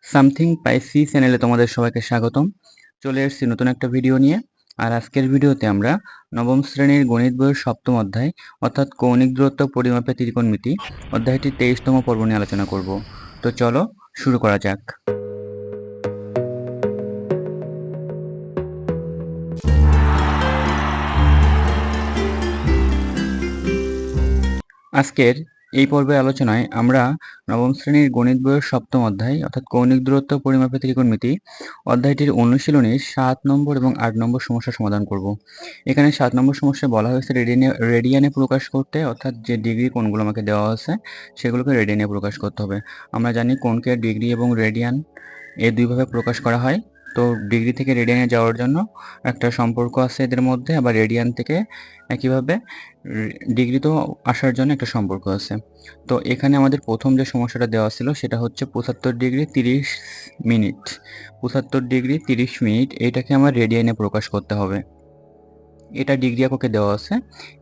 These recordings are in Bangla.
সামথিং পাইসি চ্যানেলে তোমাদের সবাইকে স্বাগতম। চলে এসেছি নতুন একটা ভিডিও নিয়ে। আর আজকের ভিডিওতে আমরা নবম শ্রেণীর গণিত বইয়ের সপ্তম অধ্যায় অর্থাৎ কৌণিক দূরত্ব পরিমাপে ত্রিকোণমিতি অধ্যায়টির 23তম পর্ব নিয়ে আলোচনা করব। তো চলো শুরু করা যাক। আজকের এই পর্বের আলোচনায় আমরা নবম শ্রেণীর গণিত বইয়ের সপ্তম অধ্যায় অর্থাৎ কৌণিক দূরত্ব পরিমাপে ত্রিকোণমিতি অধ্যায়টির অনুশীলনীর 7 নম্বর এবং 8 নম্বর সমস্যা সমাধান করব। এখানে 7 নম্বর সমস্যায় বলা হয়েছে রেডিয়ানে প্রকাশ করতে, অর্থাৎ যে ডিগ্রি কোণগুলো আমাকে দেওয়া আছে সেগুলোকে রেডিয়ানে প্রকাশ করতে হবে। আমরা জানি কোণকে ডিগ্রি এবং রেডিয়ান এই দুইভাবে প্রকাশ করা হয়। তো ডিগ্রি থেকে রেডিয়ানে যাওয়ার জন্য একটা সম্পর্ক আছে এদের মধ্যে, আবার রেডিয়ান থেকে একইভাবে ডিগ্রিতেও আসার জন্য একটা সম্পর্ক আছে। তো এখানে আমাদের প্রথম যে সমস্যাটা দেওয়া ছিল সেটা হচ্ছে 75 ডিগ্রি 30 মিনিট। 75 ডিগ্রি 30 মিনিট এইটাকে আমার রেডিয়ানে প্রকাশ করতে হবে। এটা ডিগ্রি এককে দেওয়া আছে,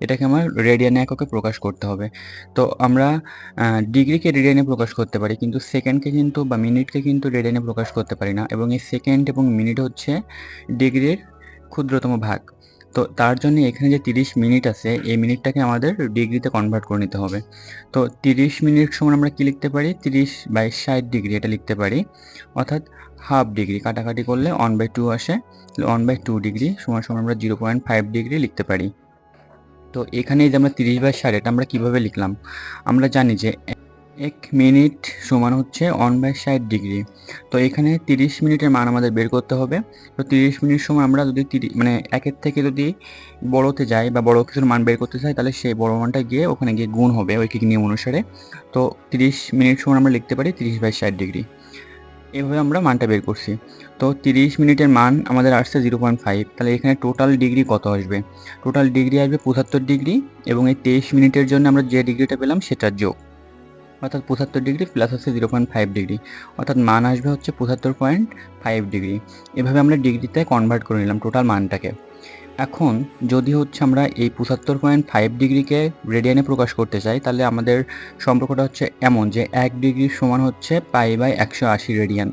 এটাকে আমার রেডিয়ান এককে প্রকাশ করতে হবে। তো আমরা ডিগ্রিকে রেডিয়ানে প্রকাশ করতে পারি, কিন্তু সেকেন্ডকে কিন্তু বা মিনিটকে কিন্তু রেডিয়ানে প্রকাশ করতে পারি না, এবং এই সেকেন্ড এবং মিনিট হচ্ছে ডিগ্রির ক্ষুদ্রতম ভাগ। তো তার জন্য এখানে যে 30 মিনিট আছে এই মিনিটটাকে আমাদের ডিগ্রিতে কনভার্ট করে নিতে হবে। তো 30 মিনিট সমান আমরা কি লিখতে পারি, 30/60 ডিগ্রি এটা লিখতে পারি, অর্থাৎ হাফ ডিগ্রি কাটাকাটি করলে 1/2 আসে। 1/2 ডিগ্রি সমান সমান আমরা 0.5 ডিগ্রি লিখতে পারি। তো এখানে যে আমরা 30/60 এটা আমরা কিভাবে লিখলাম, আমরা জানি যে 1 মিনিট সমান হচ্ছে 1/60 ডিগ্রি। তো এখানে 30 মিনিটের মান আমাদের বের করতে হবে। তো 30 মিনিট সময় আমরা যদি মানে একের থেকে যদি বড়তে যাই বা বড় কিছুর মান বের করতে চাই, তাহলে সেই বড় মানটা গিয়ে ওখানে গিয়ে গুণ হবে ঐকিক নিয়ম অনুসারে। তো 30 মিনিট সমান আমরা লিখতে পারি 30/60 ডিগ্রি। এভাবে আমরা মানটা বের করছি। তো 30 মিনিটের মান আমাদের আসছে 0.5। তাহলে এখানে টোটাল ডিগ্রি কত আসবে? টোটাল ডিগ্রি আসবে 75 ডিগ্রি, এবং এই 23 মিনিটের জন্য আমরা যে ডিগ্রিটা পেলাম সেটার যোগ, অর্থাৎ 75 ডিগ্রি প্লাস হচ্ছে 0.5 ডিগ্রি, অর্থাৎ মান আসবে হচ্ছে 75.5 ডিগ্রি। এভাবে আমরা ডিগ্রিতে কনভার্ট করে নিলাম টোটাল মানটাকে। এখন যদি হচ্ছে আমরা এই 75.5 ডিগ্রিকে রেডিয়ানে প্রকাশ করতে চাই, তাহলে আমাদের সম্পর্কটা হচ্ছে এমন যে 1 ডিগ্রি সমান হচ্ছে π/180 রেডিয়ান।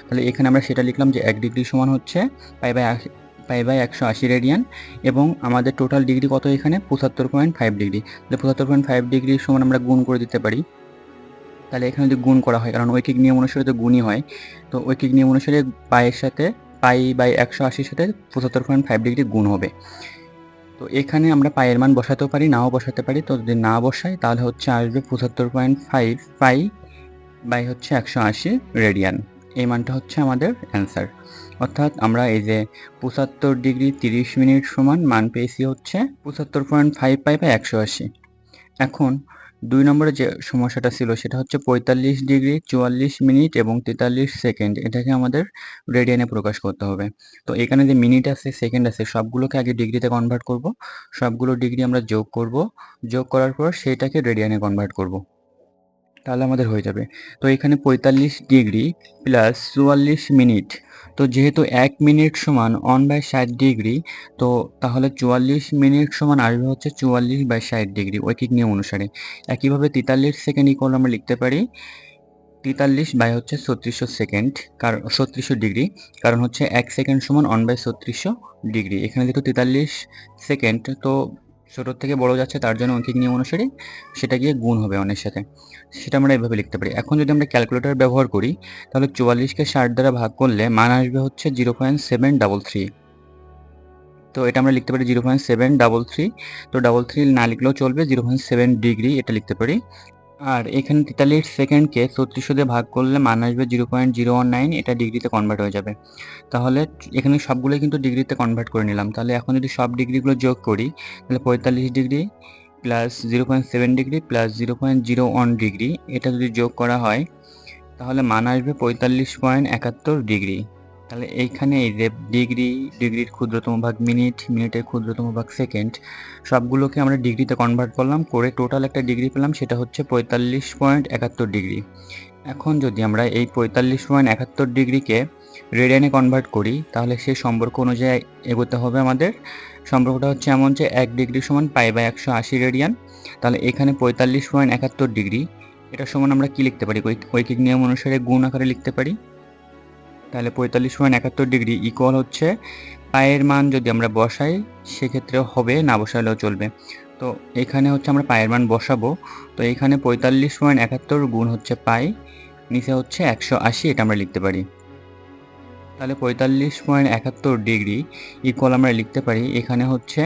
তাহলে এখানে আমরা সেটা লিখলাম যে 1 ডিগ্রি সমান হচ্ছে π/180 রেডিয়ান, এবং আমাদের টোটাল ডিগ্রি কত এখানে 75.5 ডিগ্রি। তাহলে 75.5 ডিগ্রি সমান আমরা গুণ করে দিতে পারি। তাহলে এখানে যদি গুণ করা হয়, কারণ ঐকিক নিয়ম অনুসারে তো গুণই হয়, তো ঐকিক নিয়ম অনুসারে পায়ের সাথে π/180 সাথে 75.5 ডিগ্রি গুণ হবে। তো এখানে আমরা পায়ের মান বসাতেও পারি, নাও বসাতে পারি। তো যদি না বসাই তাহলে হচ্ছে আসবে 75.5 π/হচ্ছে 180 রেডিয়ান। এই মানটা হচ্ছে আমাদের অ্যান্সার। অর্থাৎ আমরা এই যে 75 ডিগ্রি 30 মিনিট সমান মান পেয়েছি হচ্ছে 75.5 π/180। এখন 2 নম্বরে যে সমস্যাটা ছিল সেটা হচ্ছে 45 ডিগ্রি 44 মিনিট এবং 43 সেকেন্ড, এটাকে আমাদের রেডিয়ানে প্রকাশ করতে হবে। তো এখানে যে মিনিট আছে সেকেন্ড আছে সবগুলোকে আগে ডিগ্রিতে কনভার্ট করব। সবগুলো ডিগ্রি আমরা যোগ করব, যোগ করার পর সেটাকে রেডিয়ানে কনভার্ট করব, তাহলে আমাদের হয়ে যাবে। তো এখানে 45 ডিগ্রি প্লাস 44 মিনিট, তো যেহেতু 1 মিনিট সমান 1/60 ডিগ্রি, তো তাহলে 44 মিনিট সমান আসবে হচ্ছে 44/60 ডিগ্রি ঐকিক নিয়ম অনুসারে। একইভাবে 43 সেকেন্ড ইকুয়াল আমরা লিখতে পারি 43/হচ্ছে 3600 সেকেন্ড, কারণ 3600 ডিগ্রি, কারণ হচ্ছে 1 সেকেন্ড সমান 1/3600 ডিগ্রি। এখানে যেহেতু 43 সেকেন্ড, তো ছোটোর থেকে বড় যাচ্ছে, তার জন্য ঐকিক নিয়ম অনুসারে সেটা গিয়ে গুণ হবে অনের সাথে, সেটা আমরা এভাবে লিখতে পারি। এখন যদি আমরা ক্যালকুলেটর ব্যবহার করি তাহলে 44কে 60 দ্বারা ভাগ করলে মান আসবে হচ্ছে 0.733। তো এটা আমরা লিখতে পারি 0.733। তো 33 না লিখলেও চলবে, 0.7 ডিগ্রি এটা লিখতে পারি। আর এখানে 43 সেকেন্ডকে 3600 দিয়ে ভাগ করলে মান আসবে 0.019, এটা ডিগ্রিতে কনভার্ট হয়ে যাবে। তাহলে এখানে সবগুলোই কিন্তু ডিগ্রিতে কনভার্ট করে নিলাম। তাহলে এখন যদি সব ডিগ্রিগুলো যোগ করি তাহলে 45 degree plus 0.7 degree plus 0.01 degree, এটা যদি যোগ করা হয় তাহলে মান আসবে 45.71 ডিগ্রি। তাহলে এইখানে এই যে ডিগ্রির ক্ষুদ্রতম ভাগ মিনিট, মিনিটের ক্ষুদ্রতম ভাগ সেকেন্ড, সবগুলোকে আমরা ডিগ্রিতে কনভার্ট করলাম, করে টোটাল একটা ডিগ্রি পেলাম, সেটা হচ্ছে 45.71 ডিগ্রি। এখন যদি আমরা এই 45.71 ডিগ্রিকে রেডিয়ানে কনভার্ট করি তাহলে সেই সম্পর্ক অনুযায়ী এগোতে হবে আমাদের। সম্পর্কটা হচ্ছে এমন যে 1 ডিগ্রি সমান π/180 রেডিয়ান। তাহলে এখানে 45.71 ডিগ্রি এটা সমান আমরা কি লিখতে পারি, ঐকিক নিয়ম অনুসারে গুণ আকারে লিখতে পারি। তাহলে 45.71 ডিগ্রি ইকুয়াল হচ্ছে পায়ের মান যদি আমরা বসাই সেক্ষেত্রে হবে, না বসালেও চলবে। তো এখানে হচ্ছে আমরা পায়ের মান বসাবো। তো এখানে 45.71 গুণ হচ্ছে পাই, নিচে হচ্ছে 180, এটা আমরা লিখতে পারি। তাহলে 45.71 ডিগ্রি ইকুয়াল আমরা লিখতে পারি এখানে হচ্ছে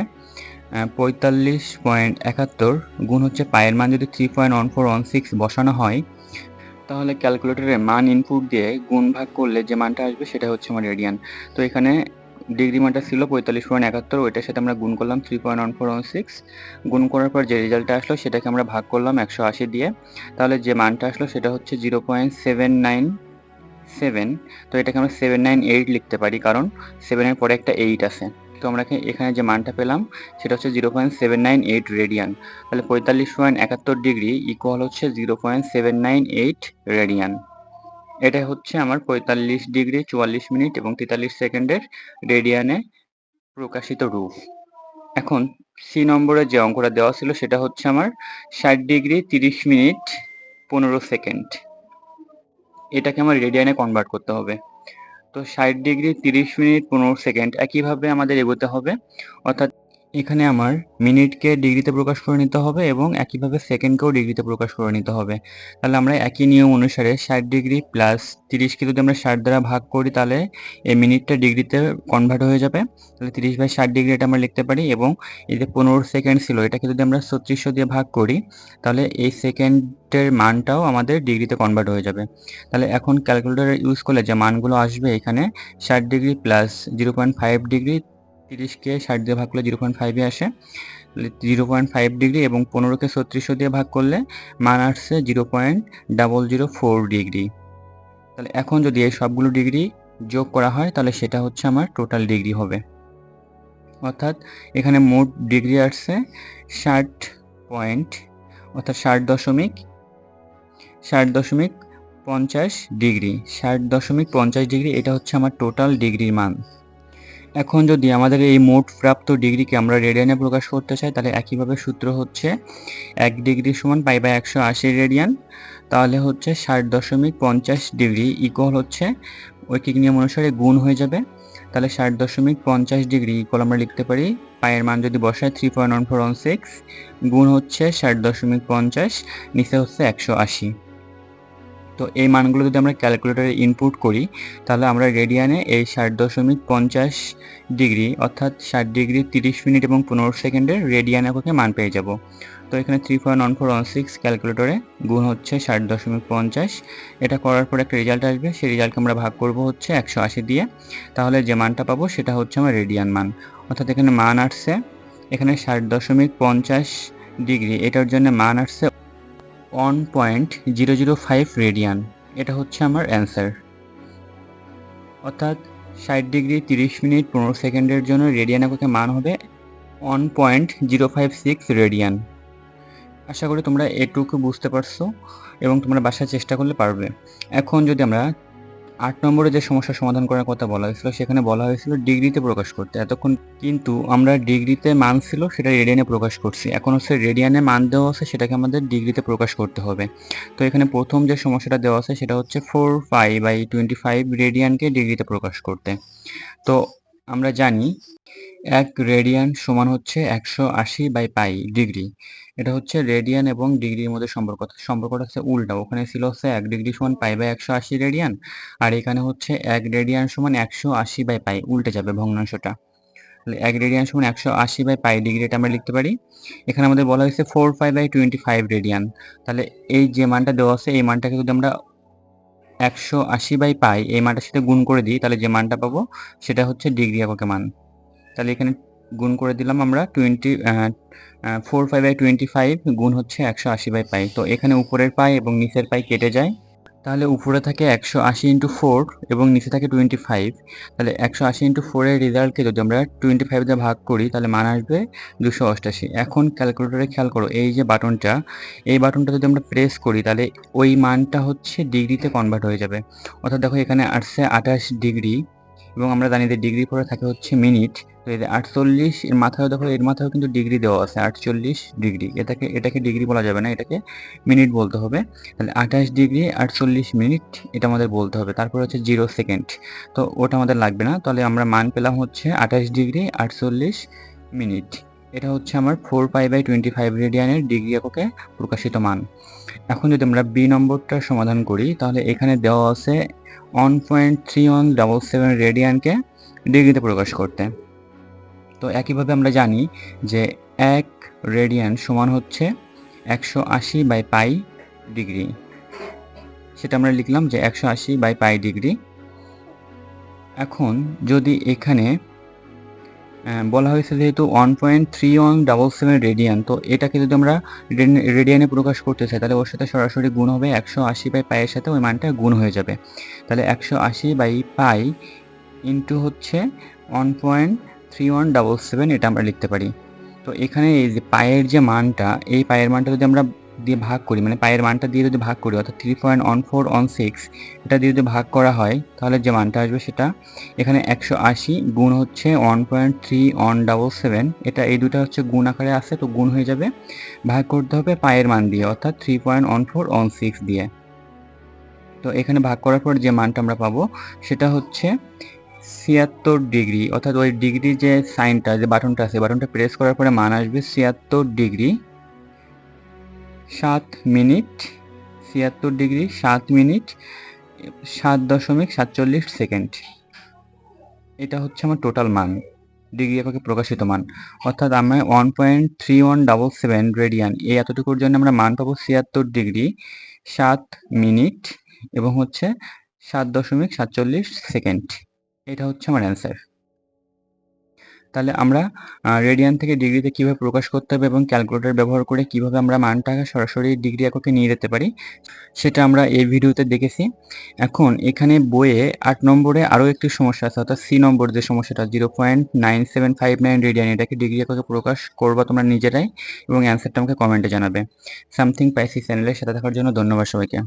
45.71 গুণ হচ্ছে পায়ের মান যদি 3.1416 বসানো হয়, তাহলে ক্যালকুলেটরে মান ইনপুট দিয়ে গুণ ভাগ করলে যে মানটা আসবে সেটা হচ্ছে আমার রেডিয়ান। তো এখানে ডিগ্রি মানটা ছিল 45.71, ওইটার সাথে আমরা গুণ করলাম 3.1416, গুণ করার পর যে রেজাল্টটা আসলো সেটাকে আমরা ভাগ করলাম 180 দিয়ে, তাহলে যে মানটা আসলো সেটা হচ্ছে 0.797। তো এটাকে আমরা 798 লিখতে পারি, কারণ 7-এর পরে একটা 8 আছে। তো আমরা এখানে যে মানটা পেলাম সেটা হচ্ছে 0.798 রেডিয়ান। তাহলে 45.71 ডিগ্রি ইকুয়াল হচ্ছে 0.798 রেডিয়ান। এটা হচ্ছে আমার 45 ডিগ্রি 44 মিনিট এবং 43 সেকেন্ডের রেডিয়ানে প্রকাশিত রূপ। এখন সি নম্বরে যে অঙ্কটা দেওয়া ছিল সেটা হচ্ছে আমার 60 ডিগ্রি 30 মিনিট 15 সেকেন্ড। এটাকে আমার রেডিয়ানে কনভার্ট করতে হবে। তো 60 ডিগ্রি 30 মিনিট 15 সেকেন্ড একইভাবে আমাদের এগোতে হবে, অর্থাৎ এখানে আমার মিনিটকে ডিগ্রিতে প্রকাশ করে নিতে হবে এবং একইভাবে সেকেন্ডকেও ডিগ্রিতে প্রকাশ করে নিতে হবে। তাহলে আমরা একই নিয়ম অনুসারে 60 ডিগ্রি প্লাস 30কে যদি আমরা 60 দ্বারা ভাগ করি তাহলে এই মিনিটটা ডিগ্রিতে কনভার্ট হয়ে যাবে। তাহলে 30/60 ডিগ্রি এটা আমরা লিখতে পারি, এবং এই যে 15 সেকেন্ড ছিল এটাকে যদি আমরা 3600 দিয়ে ভাগ করি তাহলে এই সেকেন্ডের মানটাও আমাদের ডিগ্রিতে কনভার্ট হয়ে যাবে। তাহলে এখন ক্যালকুলেটর ইউজ করলে যে মানগুলো আসবে এখানে 60 ডিগ্রি প্লাস 0.5 ডিগ্রি, 30কে 60 দিয়ে ভাগ করলে 0.5 আসে, 0.5 ডিগ্রি, এবং 15কে 3600 দিয়ে ভাগ করলে মান আসছে 0.004 ডিগ্রি। তাহলে এখন যদি এই সবগুলো ডিগ্রি যোগ করা হয় তাহলে সেটা হচ্ছে আমার টোটাল ডিগ্রি হবে, অর্থাৎ এখানে মোট ডিগ্রি আসছে 60 পয়েন্ট, অর্থাৎ 60.50 ডিগ্রি, 60.50 ডিগ্রি, এটা হচ্ছে আমার টোটাল ডিগ্রির মান। এখন যদি আমাদের এই মোট প্রাপ্ত ডিগ্রিকে আমরা রেডিয়ানে প্রকাশ করতে চাই তাহলে একইভাবে সূত্র হচ্ছে 1 ডিগ্রি সমান পাই/180 রেডিয়ান। তাহলে হচ্ছে 60.50 ডিগ্রি ইকুয়াল হচ্ছে ঐকিক নিয়ম অনুসারে গুণ হয়ে যাবে। তাহলে 60.50 ডিগ্রি ইকুয়াল আমরা লিখতে পারি পায়ের মান যদি বসায় 3.1416 গুণ হচ্ছে 60.50, নিচে হচ্ছে 180। তো এই মানগুলো যদি আমরা ক্যালকুলেটরে ইনপুট করি তাহলে আমরা রেডিয়ানে এই 60.50 ডিগ্রি অর্থাৎ 60 ডিগ্রি 30 মিনিট এবং 15 সেকেন্ডের রেডিয়ান এককে মান পেয়ে যাব। তো এখানে 3.1416 ক্যালকুলেটরে গুণ হচ্ছে 60.50, এটা করার পর একটা রেজাল্ট আসবে, সেই রেজাল্টকে আমরা ভাগ করব হচ্ছে 180 দিয়ে, তাহলে যে মানটা পাবো সেটা হচ্ছে আমার রেডিয়ান মান। অর্থাৎ এখানে মান আসছে, এখানে 60.50 ডিগ্রি এটার জন্য মান আসছে 1.005 রেডিয়ান। এটা হচ্ছে আমার অ্যান্সার। অর্থাৎ 60 ডিগ্রি 30 মিনিট 15 সেকেন্ডের জন্য রেডিয়ান এককে মান হবে 1.056 রেডিয়ান। আশা করি তোমরা এটুকু বুঝতে পারছো এবং তোমরা বাসায় চেষ্টা করলে পারবে। এখন যদি আমরা 8 নম্বরে যে সমস্যার সমাধান করার কথা বলা হয়েছিল সেখানে বলা হয়েছিল ডিগ্রিতে প্রকাশ করতে, এতক্ষণ কিন্তু আমরা ডিগ্রিতে মান ছিল সেটা রেডিয়ানে প্রকাশ করছি, এখন হচ্ছে রেডিয়ানে মান দেওয়া আছে সেটাকে আমাদের ডিগ্রিতে প্রকাশ করতে হবে। তো এখানে প্রথম যে সমস্যাটা দেওয়া আছে সেটা হচ্ছে 4π/25 রেডিয়ানকে ডিগ্রিতে প্রকাশ করতে। তো আমরা জানি 1 রেডিয়ান সমান হচ্ছে 180/পাই ডিগ্রি। এটা হচ্ছে রেডিয়ান এবং ডিগ্রির মধ্যে সম্পর্কটা হচ্ছে উল্টা, ওখানে ছিল হচ্ছে 1 ডিগ্রি সমান পাই/180 রেডিয়ান, আর এখানে হচ্ছে 1 রেডিয়ান সমান 180/পাই, উল্টে যাবে ভগ্নাংশটা। তাহলে 1 রেডিয়ান সমান 180/পাই ডিগ্রি, এটা আমরা লিখতে পারি। এখানে আমাদের বলা হয়েছে 4π/25 রেডিয়ান, তাহলে এই যে মানটা দেওয়া আছে এই মানটাকে যদি আমরা 180/পাই এই মানটার সাথে গুণ করে দিই তাহলে যে মানটা পাবো সেটা হচ্ছে ডিগ্রি এককে মান। তাহলে এখানে গুণ করে দিলাম আমরা 4π/25 গুণ হচ্ছে 180/পাই। তো এখানে উপরের পাই এবং নিচের পাই কেটে যায়, তাহলে উপরে থাকে 180 × 4 এবং নিচে থাকে 25। তাহলে 180 × 4 এর রেজাল্টকে যদি আমরা 25 দিয়ে ভাগ করি তাহলে মান আসবে 288। এখন ক্যালকুলেটরে খেয়াল করো এই যে বাটনটা, এই বাটনটা যদি আমরা প্রেস করি তাহলে ওই মানটা হচ্ছে ডিগ্রিতে কনভার্ট হয়ে যাবে। অর্থাৎ দেখো এখানে আসছে 28 ডিগ্রি, এবং আমরা জানি যে ডিগ্রি পরে থাকে হচ্ছে মিনিট। তো এই যে 48 এর মাথায় দেখো, এর মাথায়ও কিন্তু ডিগ্রি দেওয়া আছে 48 ডিগ্রি। এটাকে ডিগ্রি বলা যাবে না, এটাকে মিনিট বলতে হবে। তাহলে 28 ডিগ্রি 48 মিনিট এটা আমাদের বলতে হবে। তারপর হচ্ছে 0 সেকেন্ড, তো ওটা আমাদের লাগবে না। তাহলে আমরা মান পেলাম হচ্ছে 28 ডিগ্রি 48 মিনিট। এটা হচ্ছে আমার 4π/25 রেডিয়ানের ডিগ্রি এককে প্রকাশিত মান। এখন যদি আমরা বি নম্বরটা সমাধান করি, তাহলে এখানে দেওয়া আছে 1.3177 রেডিয়ানকে ডিগ্রিতে প্রকাশ করতে। তো একইভাবে আমরা জানি যে 1 রেডিয়ান সমান হচ্ছে 180/π ডিগ্রি। সেটা আমরা লিখলাম যে 180/π ডিগ্রি। এখন যদি এখানে বলা হয়েছে যেহেতু 1.3177 রেডিয়ান, তো এটাকে যদি আমরা রেডিয়ানে প্রকাশ করতে চাই, তাহলে ওর সাথে সরাসরি গুণ হবে 180/π এর সাথে ওই মানটা গুণ হয়ে যাবে। তাহলে 180/π ইন্টু হচ্ছে 1.3177 এটা আমরা লিখতে পারি। তো এখানে এই যে পায়ের যে মানটা, এই পায়ের মানটা যদি আমরা দিয়ে ভাগ করি, মানে পায়ের মানটা দিয়ে যদি ভাগ করি, অর্থাৎ 3.1416 এটা দিয়ে যদি ভাগ করা হয়, তাহলে যে মানটা আসবে সেটা এখানে 180 গুণ হচ্ছে 1.3177, এটা এই দুটো হচ্ছে গুণ আকারে আছে, তো গুণ হয়ে যাবে। ভাগ করতে হবে পায়ের মান দিয়ে, অর্থাৎ 3.1416 দিয়ে। তো এখানে ভাগ করার পর যে মানটা আমরা পাবো সেটা হচ্ছে 76 ডিগ্রি, অর্থাৎ ওই ডিগ্রি যে সাইনটা, যে বাটনটা আছে, বাটনটা প্রেস করার পরে মান আসবে 76 degree 7 minute, 76 degree 7 minute 7.47 second. এটা হচ্ছে আমার টোটাল মান, ডিগ্রি এককে প্রকাশিত মান। অর্থাৎ আমরা 1.3177 রেডিয়ান এই এতটুকুর জন্য আমরা মান পাবো 76 ডিগ্রি 7 মিনিট এবং হচ্ছে 7.47 সেকেন্ড। এটা হচ্ছে আমার অ্যান্সার। তাহলে আমরা রেডিয়ান থেকে ডিগ্রিতে কীভাবে প্রকাশ করতে হবে এবং ক্যালকুলেটর ব্যবহার করে কীভাবে আমরা মানটাকে সরাসরি ডিগ্রি এককে নিয়ে যেতে পারি, সেটা আমরা এই ভিডিওতে দেখেছি। এখন এখানে বইয়ে 8 নম্বরে আরও একটি সমস্যা আছে, অর্থাৎ সি নম্বর যে সমস্যাটা 0.9759 রেডিয়ান, এটাকে ডিগ্রি এককে প্রকাশ করবা তোমরা নিজেরাই এবং অ্যান্সারটা আমাকে কমেন্টে জানাবে। সামথিং পাইসি চ্যানেলের সাথে থাকার জন্য ধন্যবাদ সবাইকে।